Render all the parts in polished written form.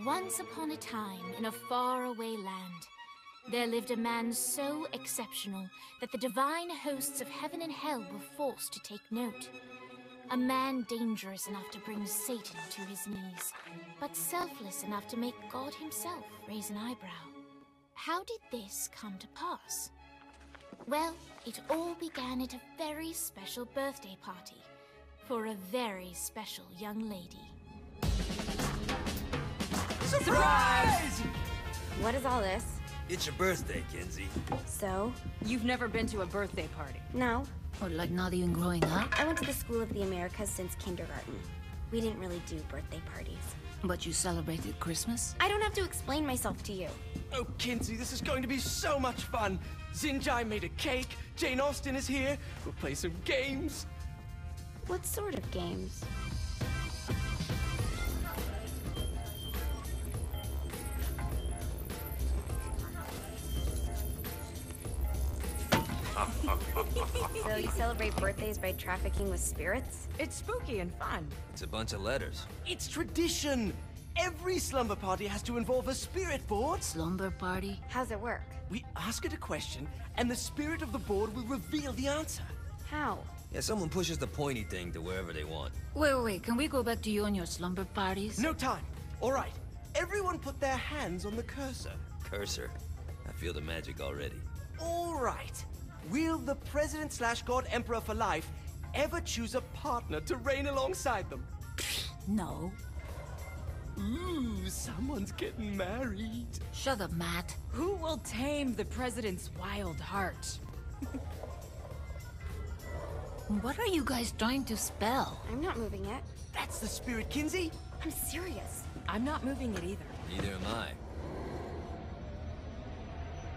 Once upon a time, in a faraway land, there lived a man so exceptional that the divine hosts of heaven and hell were forced to take note. A man dangerous enough to bring Satan to his knees, but selfless enough to make God himself raise an eyebrow. How did this come to pass? Well, it all began at a very special birthday party for a very special young lady. Surprise! What is all this? It's your birthday, Kinsey. So? You've never been to a birthday party? No. Or like not even growing up? I went to the School of the Americas since kindergarten. We didn't really do birthday parties. But you celebrated Christmas? I don't have to explain myself to you. Oh, Kinsey, this is going to be so much fun. Zinjai made a cake, Jane Austen is here, we'll play some games. What sort of games? So you celebrate birthdays by trafficking with spirits? It's spooky and fun. It's a bunch of letters. It's tradition. Every slumber party has to involve a spirit board. Slumber party? How's it work? We ask it a question, and the spirit of the board will reveal the answer. How? Yeah, someone pushes the pointy thing to wherever they want. Wait, can we go back to you and your slumber parties? No time. All right. Everyone put their hands on the cursor. Cursor. I feel the magic already. All right. Will the President/God Emperor for life ever choose a partner to reign alongside them? No. Ooh, someone's getting married. Shut up, Matt. Who will tame the president's wild heart? What are you guys trying to spell? I'm not moving it. That's the spirit, Kinsey. I'm serious. I'm not moving it either. Neither am I.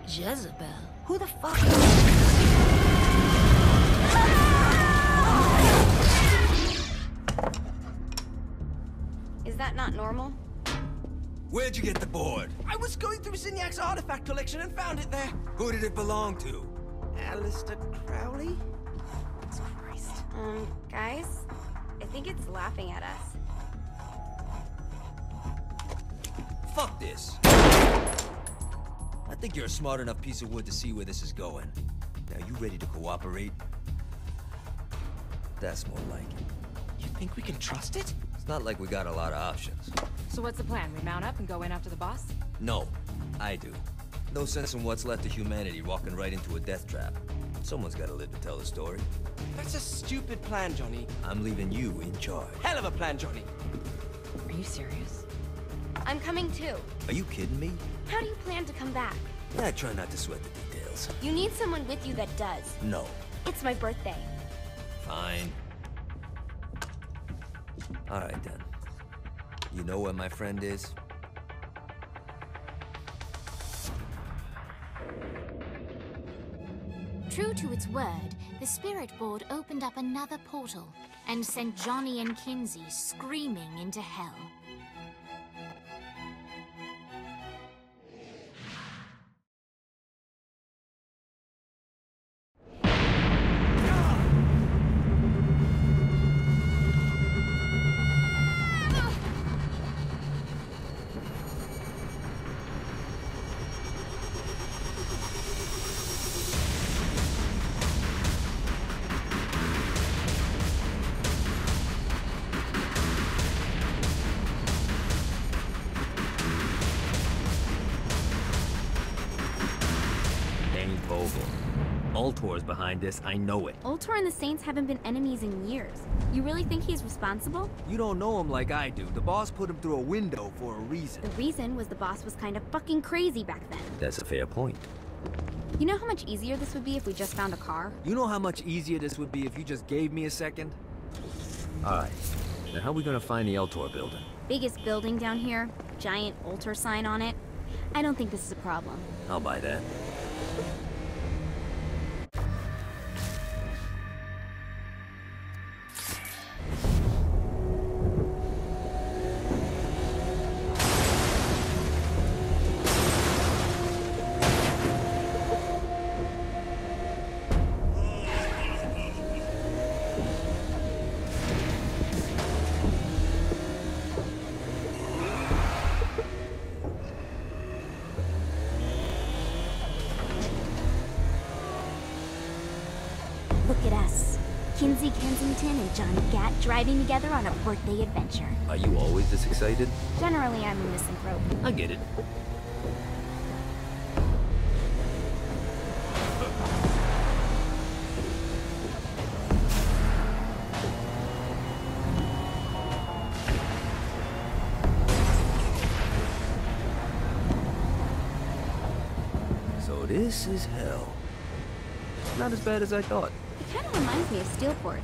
Jezebel? Who the fuck? Is that not normal? Where'd you get the board? I was going through Zignac's artifact collection and found it there. Who did it belong to? Alistair Crowley? Christ. Guys? I think it's laughing at us. Fuck this. I think you're a smart enough piece of wood to see where this is going. Now, you ready to cooperate? That's more like it. You think we can trust it? It's not like we got a lot of options. So what's the plan? We mount up and go in after the boss? No, I do. No sense in what's left of humanity walking right into a death trap. Someone's gotta live to tell the story. That's a stupid plan, Johnny. I'm leaving you in charge. Hell of a plan, Johnny. Are you serious? I'm coming too. Are you kidding me? How do you plan to come back? I try not to sweat the details. You need someone with you that does. No. It's my birthday. Fine. Alright then. You know where my friend is? True to its word, the spirit board opened up another portal and sent Johnny and Kinsey screaming into hell. Ultor's behind this, I know it. Ultor and the Saints haven't been enemies in years. You really think he's responsible? You don't know him like I do. The boss put him through a window for a reason. The reason was the boss was kind of fucking crazy back then. That's a fair point. You know how much easier this would be if we just found a car? You know how much easier this would be if you just gave me a second? Alright. Now how are we gonna find the Ultor building? Biggest building down here, giant Ultor sign on it. I don't think this is a problem. I'll buy that. Satan and Johnny Gat driving together on a birthday adventure. Are you always this excited? Generally, I'm a misanthrope. I get it. So this is hell. Not as bad as I thought. It kind of reminds me of Steelport.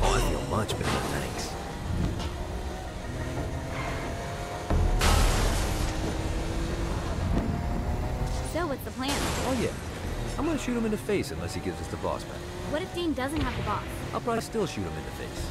Oh, I feel much better, thanks. So, what's the plan? Oh yeah, I'm gonna shoot him in the face unless he gives us the boss back. What if Dane doesn't have the boss? I'll probably still shoot him in the face.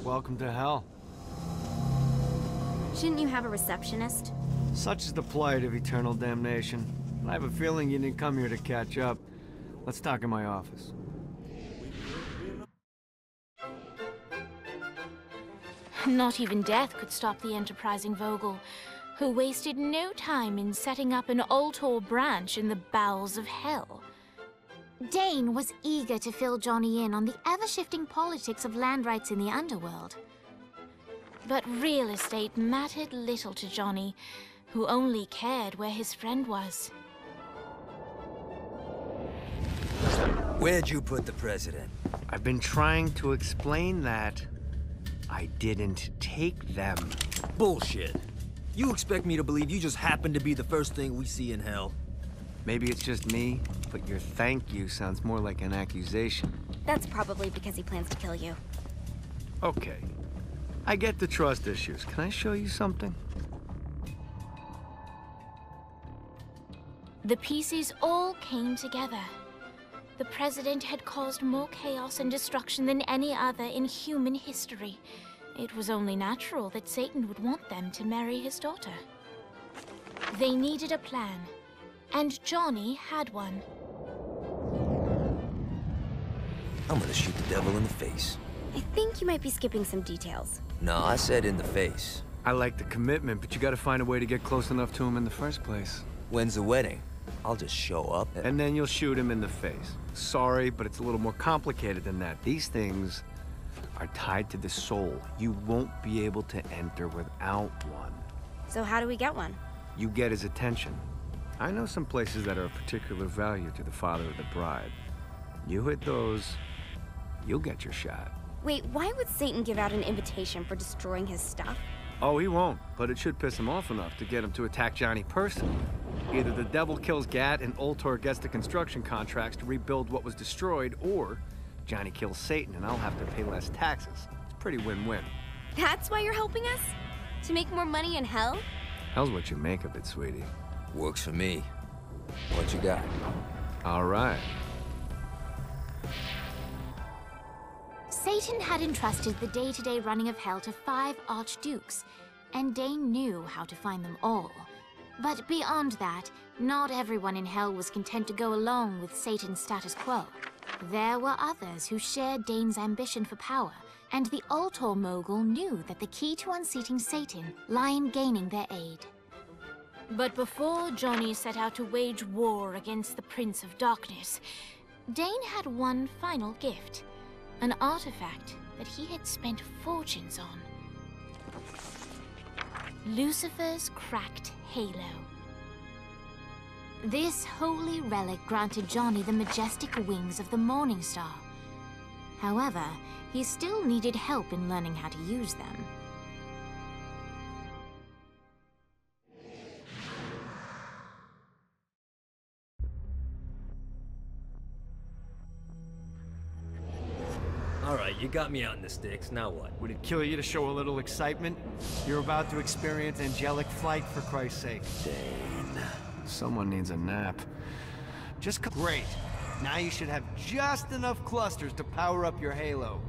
Welcome to hell. Shouldn't you have a receptionist? Such is the plight of eternal damnation. I have a feeling you didn't come here to catch up. Let's talk in my office. Not even death could stop the enterprising Vogel, who wasted no time in setting up an Ultor branch in the bowels of hell. Dane was eager to fill Johnny in on the ever-shifting politics of land rights in the underworld. But real estate mattered little to Johnny, who only cared where his friend was. Where'd you put the president? I've been trying to explain that. I didn't take them. Bullshit. You expect me to believe you just happened to be the first thing we see in hell? Maybe it's just me, but your thank you sounds more like an accusation. That's probably because he plans to kill you. Okay. I get the trust issues. Can I show you something? The pieces all came together. The president had caused more chaos and destruction than any other in human history. It was only natural that Satan would want them to marry his daughter. They needed a plan, and Johnny had one. I'm gonna shoot the devil in the face. I think you might be skipping some details. No, I said in the face. I like the commitment, but you gotta find a way to get close enough to him in the first place. When's the wedding? I'll just show up And then you'll shoot him in the face. Sorry, but it's a little more complicated than that. These things are tied to the soul. You won't be able to enter without one. So how do we get one? You get his attention. I know some places that are of particular value to the father of the bride. You hit those, you'll get your shot. Wait, why would Satan give out an invitation for destroying his stuff? Oh, he won't, but it should piss him off enough to get him to attack Johnny personally. Either the devil kills Gat and Ultor gets the construction contracts to rebuild what was destroyed, or Johnny kills Satan and I'll have to pay less taxes. It's pretty win-win. That's why you're helping us? To make more money in hell? Hell's what you make of it, sweetie. Works for me. What you got? All right. Satan had entrusted the day-to-day running of hell to 5 archdukes, and Dane knew how to find them all. But beyond that, not everyone in hell was content to go along with Satan's status quo. There were others who shared Dane's ambition for power, and the Ultor mogul knew that the key to unseating Satan lay in gaining their aid. But before Johnny set out to wage war against the Prince of Darkness, Dane had one final gift, an artifact that he had spent fortunes on. Lucifer's cracked halo. This holy relic granted Johnny the majestic wings of the Morning Star. However, he still needed help in learning how to use them. All right, you got me out in the sticks. Now what? Would it kill you to show a little excitement? You're about to experience angelic flight, for Christ's sake. Dane. Someone needs a nap. Great. Now you should have just enough clusters to power up your halo.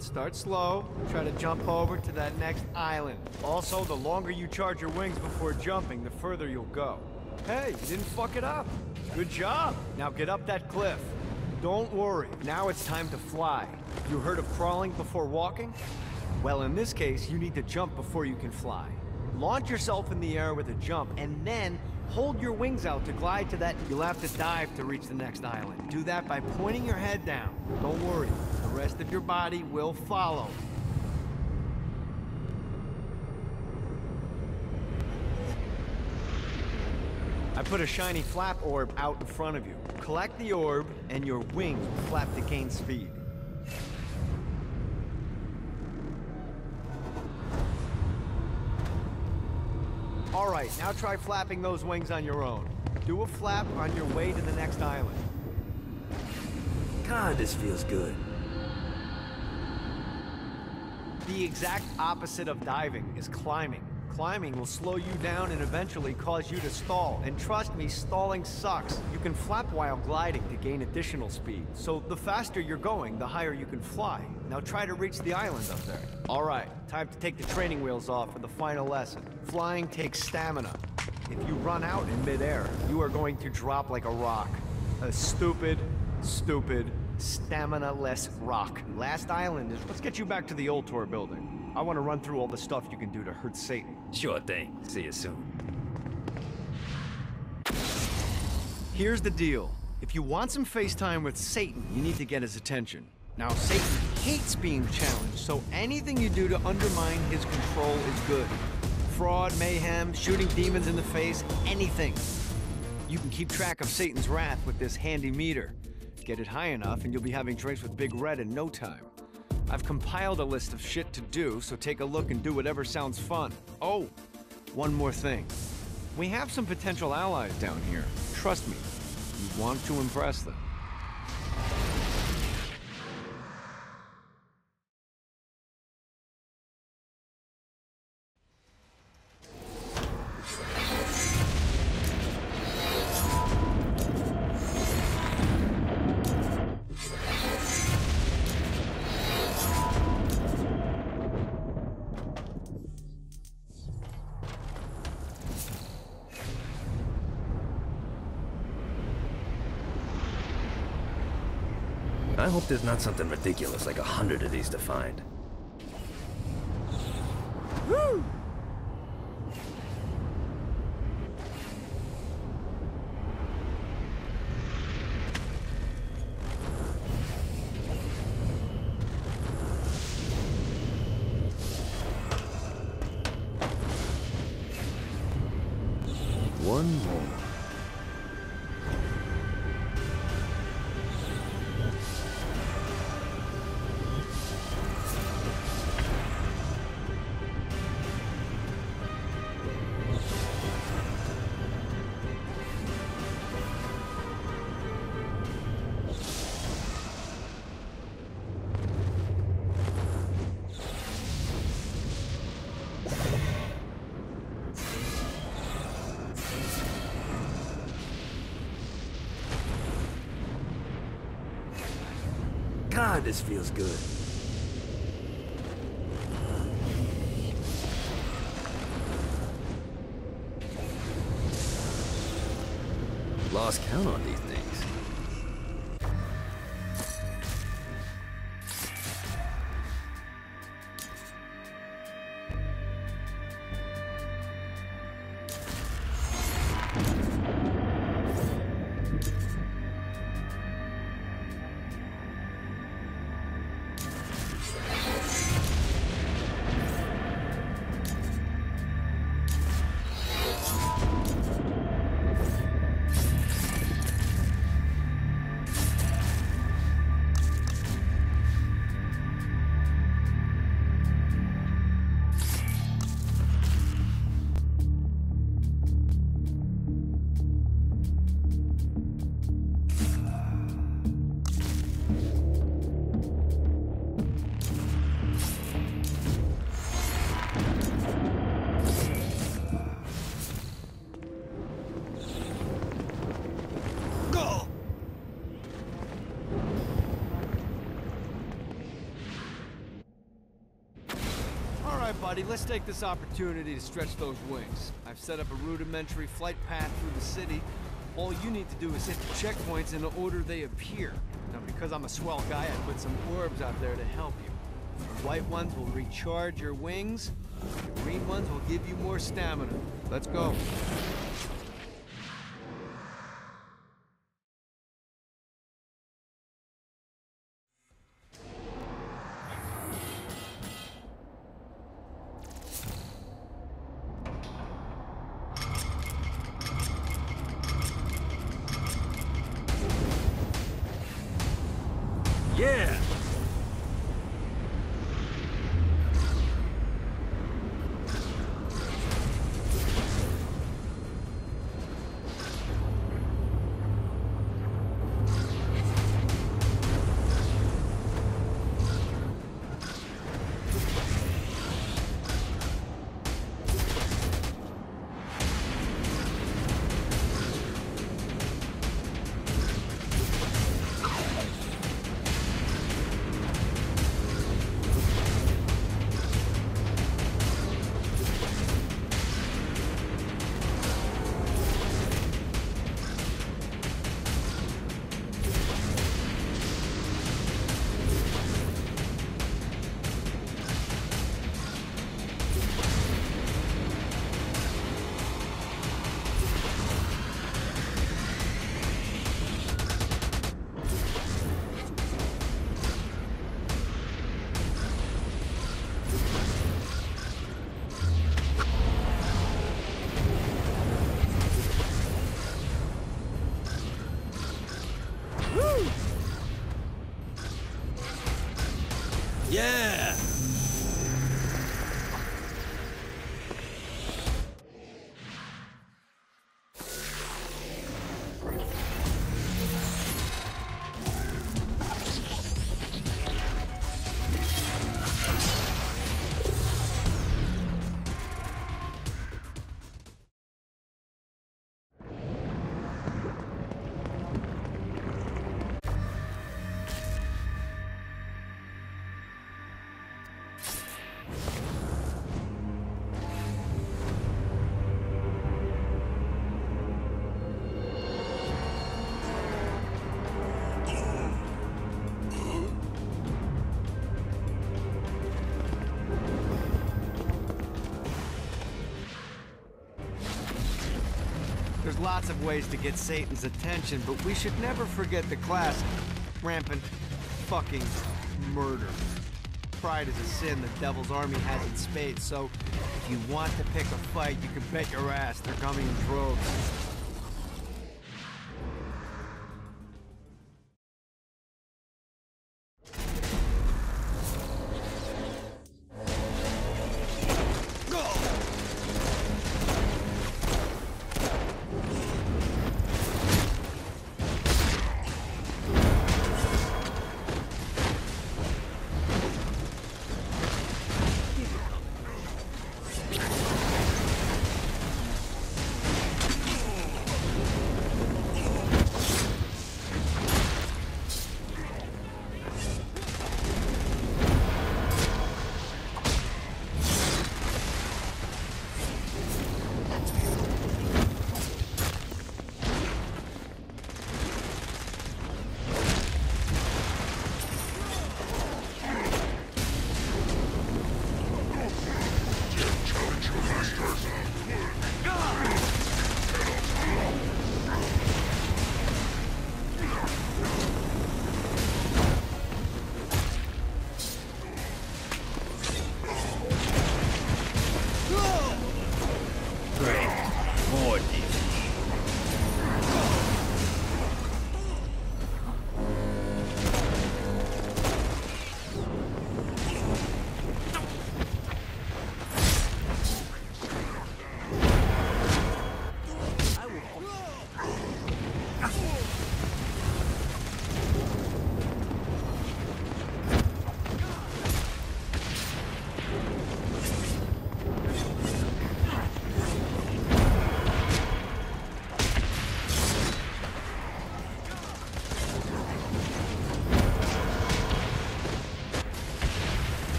Let's start slow. Try to jump over to that next island. Also, the longer you charge your wings before jumping, the further you'll go. Hey, you didn't fuck it up. Good job. Now get up that cliff. Don't worry, now it's time to fly. You heard of crawling before walking? Well, in this case, you need to jump before you can fly. Launch yourself in the air with a jump, and then hold your wings out to glide to that. You'll have to dive to reach the next island. Do that by pointing your head down. Don't worry, the rest of your body will follow. I put a shiny flap orb out in front of you. Collect the orb, and your wings will flap to gain speed. Alright, now try flapping those wings on your own. Do a flap on your way to the next island. God, this feels good. The exact opposite of diving is climbing. Climbing will slow you down and eventually cause you to stall. And trust me, stalling sucks. You can flap while gliding to gain additional speed. So the faster you're going, the higher you can fly. Now try to reach the island up there. All right, time to take the training wheels off for the final lesson. Flying takes stamina. If you run out in midair, you are going to drop like a rock. A stupid, stamina-less rock. Last island is... Let's get you back to the old tour building. I want to run through all the stuff you can do to hurt Satan. Sure thing. See you soon. Here's the deal. If you want some FaceTime with Satan, you need to get his attention. Now, Satan hates being challenged, so anything you do to undermine his control is good. Fraud, mayhem, shooting demons in the face, anything. You can keep track of Satan's wrath with this handy meter. Get it high enough and you'll be having drinks with Big Red in no time. I've compiled a list of shit to do, so take a look and do whatever sounds fun. Oh, one more thing. We have some potential allies down here. Trust me, you want to impress them. I hope there's not something ridiculous like 100 of these to find. Woo! One more. God, this feels good. Lost count on these things. buddy, let's take this opportunity to stretch those wings. I've set up a rudimentary flight path through the city. All you need to do is hit the checkpoints in the order they appear. Now, because I'm a swell guy, I put some orbs out there to help you. The white ones will recharge your wings. The green ones will give you more stamina. Let's go. Yeah! Yeah! There's lots of ways to get Satan's attention, but we should never forget the classic, rampant fucking murder. Pride is a sin the Devil's Army has in spades, so if you want to pick a fight, you can bet your ass they're coming in droves.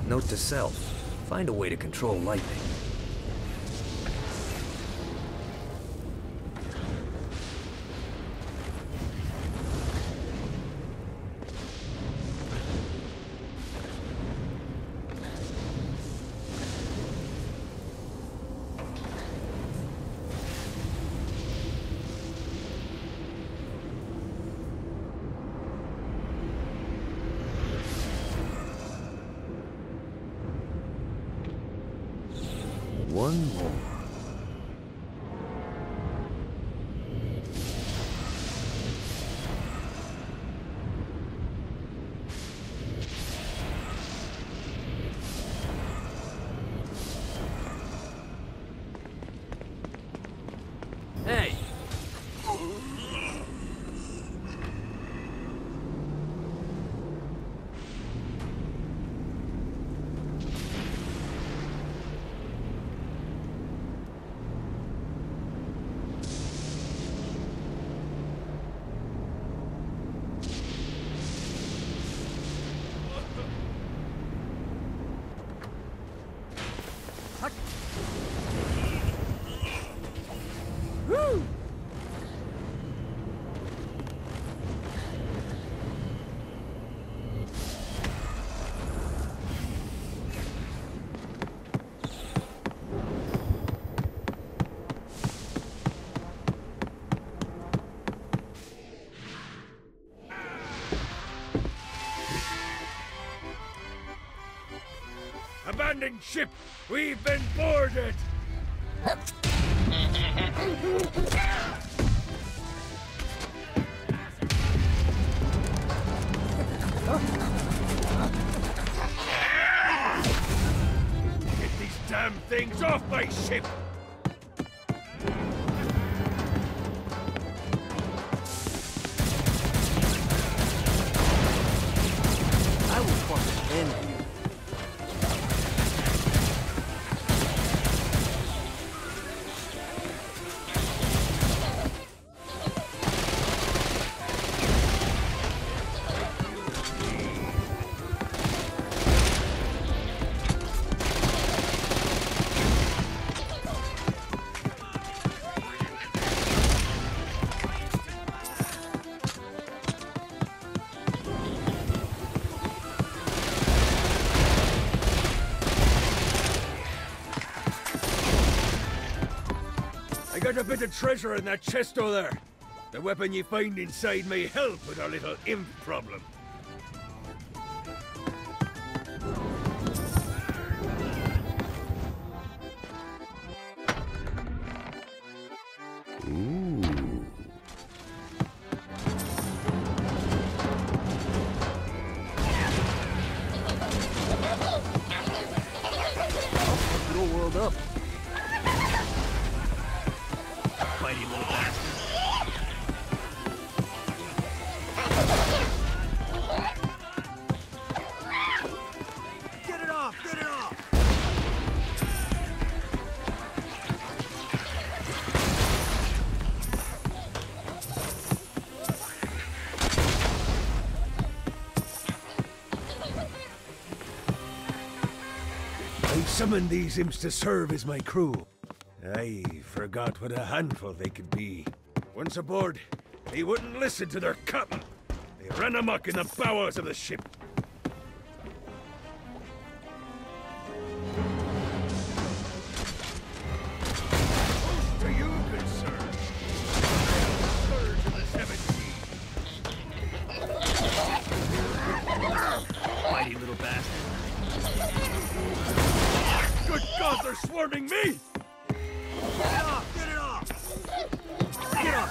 Note to self. Find a way to control lightning. One more. Hey! Abandoned ship! We've been boarded! Get these damn things off my ship! I will fucking end you. I got a bit of treasure in that chest over there. The weapon you find inside may help with our little imp problem. Put the world up. Mighty little bastard. Get it off! Get it off! I summoned these imps to serve as my crew. I forgot what a handful they could be. Once aboard, they wouldn't listen to their captain. They ran amok in the bowels of the ship. Toast to you, good sir. Scourge of the seven seas. Mighty little bastard. Good God, they're swarming me! Get it off! Get it off! Get off!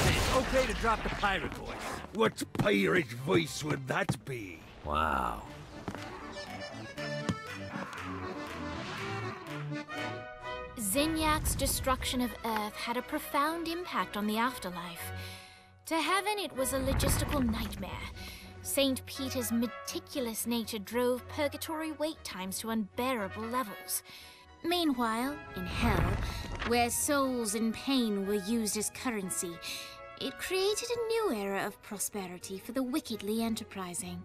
It's okay to drop the pirate voice. What pirate voice would that be? Wow. Zinyak's destruction of Earth had a profound impact on the afterlife. To heaven, it was a logistical nightmare. St. Peter's meticulous nature drove purgatory wait times to unbearable levels. Meanwhile, in hell, where souls in pain were used as currency, It created a new era of prosperity for the wickedly enterprising.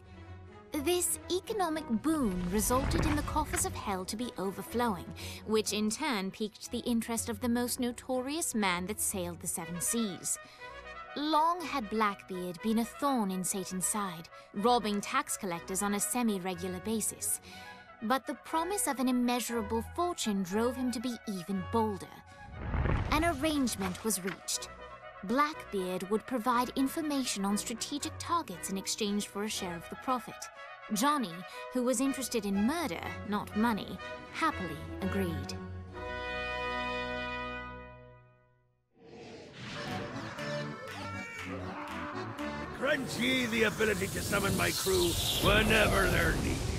This economic boon resulted in the coffers of hell to be overflowing, which in turn piqued the interest of the most notorious man that sailed the seven seas. Long had Blackbeard been a thorn in Satan's side, robbing tax collectors on a semi-regular basis. But the promise of an immeasurable fortune drove him to be even bolder. An arrangement was reached. Blackbeard would provide information on strategic targets in exchange for a share of the profit. Johnny, who was interested in murder, not money, happily agreed. Grant ye the ability to summon my crew whenever they're needed.